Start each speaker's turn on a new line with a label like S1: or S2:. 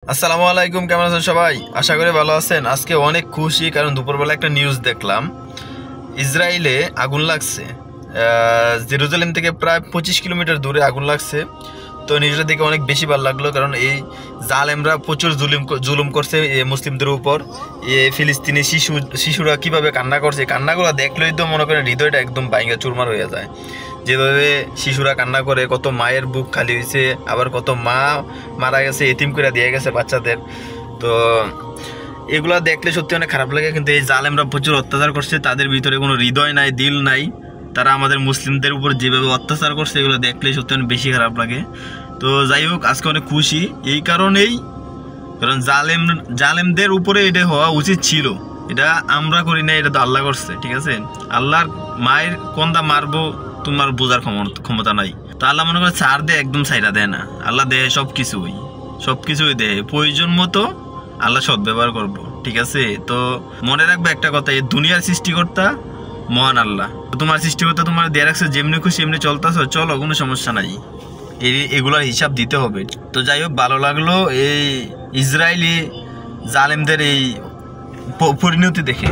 S1: আসসালামু আলাইকুম, কেমন আছেন সবাই? আশা করি ভালো আছেন। আজকে অনেক খুশি, কারণ দুপুরবেলা একটা নিউজ দেখলাম, ইসরায়েলে আগুন লাগছে। জেরুজালেম থেকে প্রায় 25 কিলোমিটার দূরে আগুন লাগছে। তো নিউজটা দেখে অনেক বেশি ভালো লাগলো, কারণ এই জালেমরা প্রচুর জুলুম করছে মুসলিমদের উপর। ফিলিস্তিনি শিশুরা কিভাবে কান্না করছে, কান্নাগুলো দেখলেই তো মনে করেন হৃদয়টা একদম ভাঙা চুরমার হয়ে যায়। যেভাবে শিশুরা কান্না করে, কত মায়ের বুক খালি হয়েছে, আবার কত মা মারা গেছে, এতিম করে দিয়ে গেছে বাচ্চাদের। তো এগুলা দেখলে সত্যি অনেক খারাপ লাগে। কিন্তু এই জালেমরা প্রচুর অত্যাচার করছে, তাদের ভিতরে কোনো হৃদয় নাই, দিল নাই। তারা আমাদের মুসলিমদের উপর যেভাবে অত্যাচার করছে, এগুলো দেখলে সত্যি অনেক বেশি খারাপ লাগে। তো যাই হোক, আজকে অনেক খুশি এই কারণেই, কারণ জালেমদের উপরে এটা হওয়া উচিত ছিল। এটা আমরা করি না, এটা তো আল্লাহ করছে, ঠিক আছে? আল্লাহর মায়ের কোনটা মারবো তোমার বোঝার ক্ষমতা নাই। তো আল্লাহ মনে করে ছাড় দেয়, একদম ছাইরা দেয় না। আল্লাহ দেয় সবকিছুই দেয় প্রয়োজন মতো। আল্লাহ সৎ ব্যবহার করবো, ঠিক আছে? তো মনে রাখবে একটা কথা, এই দুনিয়ার সৃষ্টিকর্তা মহান আল্লাহ। তোমার সৃষ্টিকর্তা তোমার দিয়ে রাখছে, যেমনি খুশি এমনি চলতেছো, চলো, কোনো সমস্যা নাই। এগুলার হিসাব দিতে হবে। তো যাই হোক, ভালো লাগলো এই ইসরায়েলি জালেমদের এই পরিণতি দেখে।